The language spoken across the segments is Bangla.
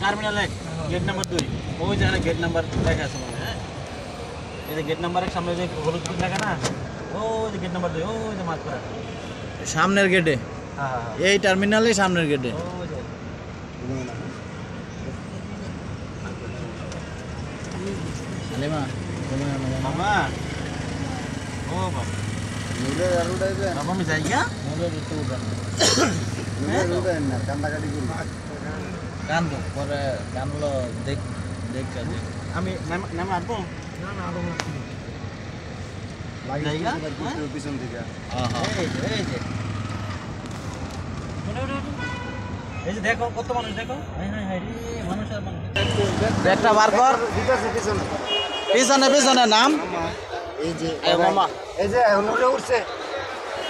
টার্মিনাল 1 গেট নাম্বার 2 ওই যে গেট নাম্বার লেখা আছে মানে হ্যাঁ এই যে গেট নাম্বারের সামনে যে হলুদ কিছু লেখা না ওই যে গেট নাম্বার 2 ওই যে মাছ করা সামনের গেটে হ্যাঁ হ্যাঁ এই টার্মিনালে সামনের গেটে ওই যে আলিমা মামা ও বাবা নুরে আরুডাইবে বাবা আমি যাই গা মোরে দিতে উঠান নুরে আরুডাই না কান্দাকাটি করি কান্দো পরে কানলো দেখ দেখ আমি নামে আসবো না না আলো লাগি জায়গা? পিছন থেকে এই যে এই যে দেখো কত মানুষ দেখো হ্যাঁ হ্যাঁ হ্যাঁ রে মানুষ আর মানুষ ব্যাগটা বার কর পিছনে পিছনে পিছনে নাম এই যে এই মামা এই যে নুরে উঠছে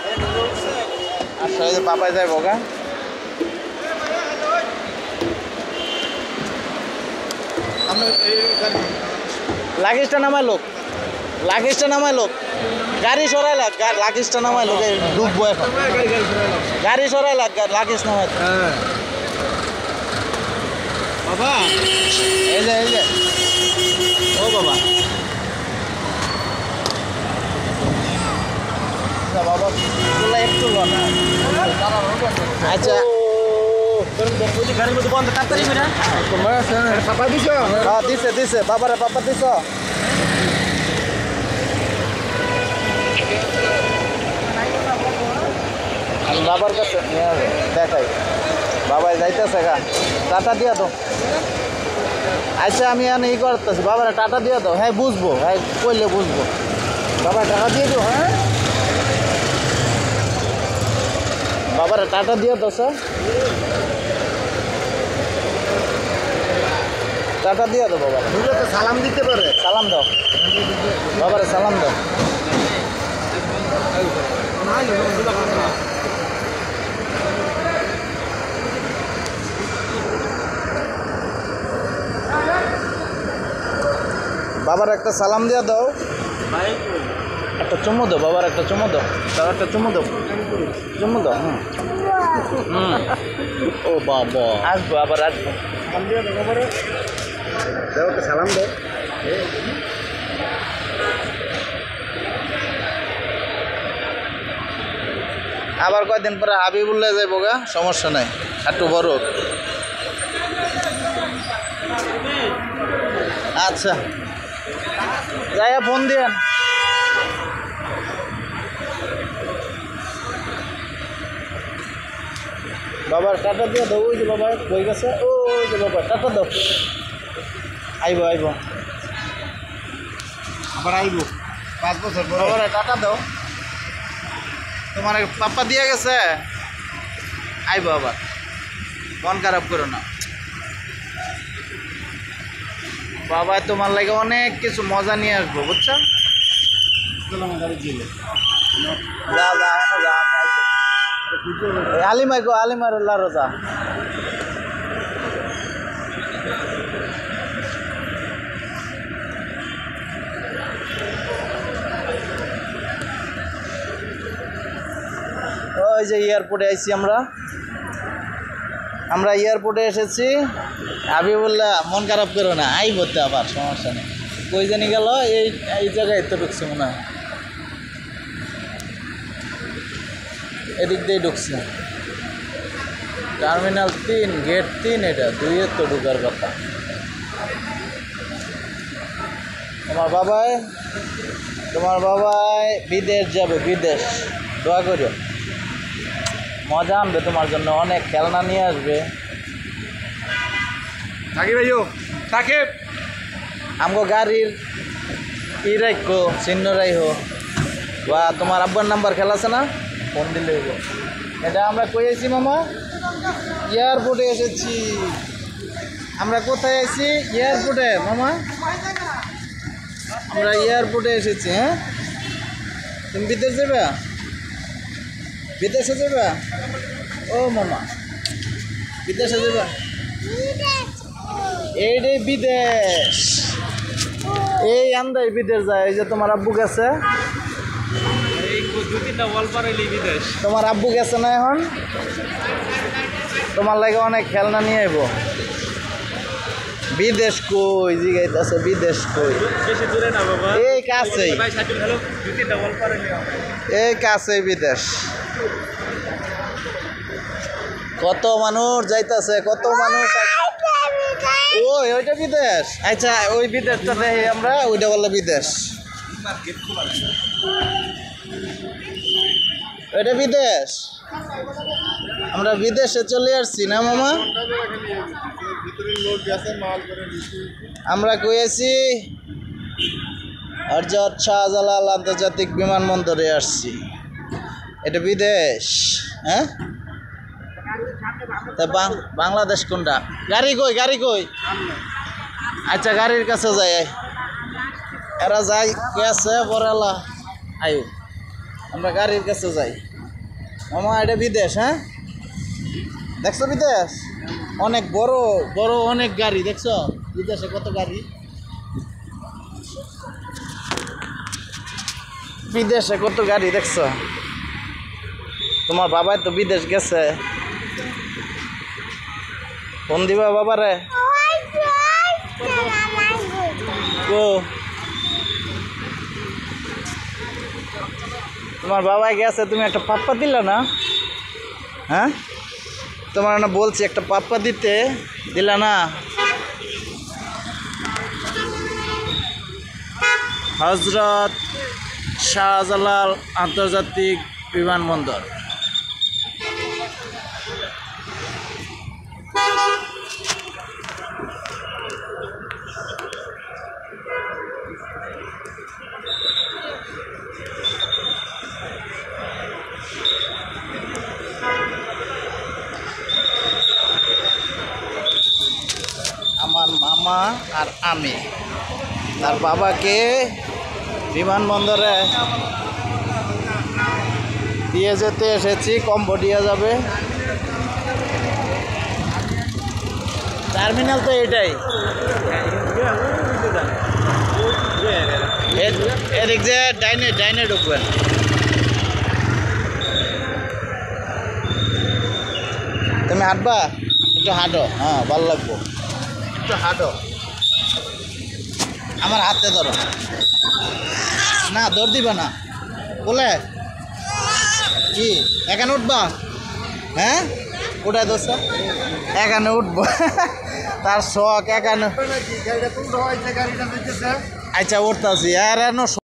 এই নুরে উঠছে আচ্ছা এই যে বাবাই যাইব গা লাগেজটা নামাই লোক গাড়ি সরাই লাগ লাগেজটা নামাই লোক ডুববো এখন গাড়ি সরাই লাগ লাগেজ নামাই বাবা এই যে ও বাবা বাবা একটু না আচ্ছা গাড়ির মধ্যে বন্ধ তাড়াতাড়ি করে ছাপা দিছো হ্যাঁ দিছে বাবারে পাপা দিছ আমি বাবার কাছে দেখাই বাবাই যাইতেছে গা টাটা দিয়া তো আচ্ছা আমি এনে ই করতেছি বাবারে টাটা দিয়া দাও হ্যাঁ বুঝবো হ্যাঁ কইলে বুঝবো বাবা টাকা দিয়ে দিও হ্যাঁ বাবারে টাটা দিয়া দাও স্যার টাটা দিয়া দাও বাবা নুরে তো সালাম দিতে পারে সালাম দাও বাবারে সালাম দাও বাবার একটা সালাম দিয়া দাও একটা চুমু দাও বাবার একটা চুমু দাও তার একটা চুমু দাও হুম ও বাবা আসবো আবার আসবো দেওকে সালাম দাও আবার কয়দিন পরে হাবিবুল্লাহ যাইব গা সমস্যা নাই একটু বড় আচ্ছা যাইয়া ফোন দিয়েন বাবার টাটা দিয়ে দাও ওই যে বাবা বই গেছে ওই যে বাবা টাটা দাও আইব আবার আইবো 5 বছর পরে বাবারে টাটা দাও তোমার পাপ্পা দিয়ে গেছে আইব আবার মন খারাপ করো না বাবা তোমার লাগে অনেক কিছু মজা নিয়ে আসবো বুঝছো যা আমি আলিমাই গো আলিমার রোজা ওই যে এয়ারপোর্টে আইছি আমরা এয়ারপোর্টে এসেছি হাবিবুল্লাহ মন খারাপ করো না আই বলতে আবার সমস্যা নেই কই জানি গেল এই জায়গায় তো ঢুকছে মনে হয় এদিক দিয়ে ঢুকছে টার্মিনাল 3 গেট 3 এটা 2 তো ঢুকার কথা তোমার বাবাই বিদেশ যাবে বিদেশ দোয়া করিও মজা আনবে তোমার জন্য অনেক খেলনা নিয়ে আসবে থাকি ভাইও থাকে আমগো গাড়ির ই রাখো চিহ্ন রাখো বা তোমার আব্বার নাম্বার খেলা আছে না ফোন দিলে হইব এটা আমরা কই আছি মামা এয়ারপোর্টে এসেছি আমরা কোথায় আছি এয়ারপোর্টে মামা আমরা এয়ারপোর্টে এসেছি হ্যাঁ তুমি বিদেশে যাবা ও মামা বিদেশে যাবা এইটাই বিদেশ এই আন্দাই বিদেশ যায় এই যে তোমার আব্বু গেছে তোমার আব্বু গেছে না এখন তোমার লাগে অনেক খেলনা নিয়ে আইব বিদেশ কই জিগাইতাছে বিদেশ কই বেশি দূরে না বাবা এই কাছেই ভাই সাইকেল হ্যালো দুটি ডাবল করে নিও এই কাছেই বিদেশ কত মানুষ যাইতাছে কত মানুষ ওই ওইটা বিদেশ আচ্ছা ওই বিদেশটা দেখি আমরা ওইটা বললে বিদেশ ওইটা বিদেশ আমরা বিদেশে চলে আসছি না মামা আমরা কইছি হযরত শাহজালাল আন্তর্জাতিক বিমানবন্দরে আসছি এটা বিদেশ হ্যাঁ তা বাংলাদেশ কোনটা গাড়ি কই আচ্ছা গাড়ির কাছে যাই এরা যাই গেছে পড়ালা আয়ু আমরা গাড়ির কাছে যাই মামা এটা বিদেশ হ্যাঁ দেখছো বিদেশ অনেক বড় বড় অনেক গাড়ি দেখছো বিদেশে কত গাড়ি বিদেশে কত গাড়ি দেখছো তোমার বাবাই তো বিদেশ গেছে ফোন দিবা বাবারে কো তোমার বাবাই গেছে তুমি একটা পাপ্পা দিলা না হ্যাঁ তোমার না বলছি একটা পাপ্পা দিতে দিলা না হযরত শাহজালাল আন্তর্জাতিক বিমানবন্দর আমার মামা আর আমি তার বাবাকে বিমানবন্দরে দিয়ে যেতে এসেছি কম্বোডিয়া যাবে টার্মিনাল তো এটাই এদিক যে ডাইনে ঢুকবেন তুমি হাঁটবা একটু হাঁটো হ্যাঁ ভালো লাগবো একটু হাঁটো আমার হাতে ধরো না দৌড় দিবা না বলে কি এখানে উঠবা হ্যাঁ উঠায় দোষ এখানে উঠবো তার শখ এখানে আচ্ছা উঠতেছি আর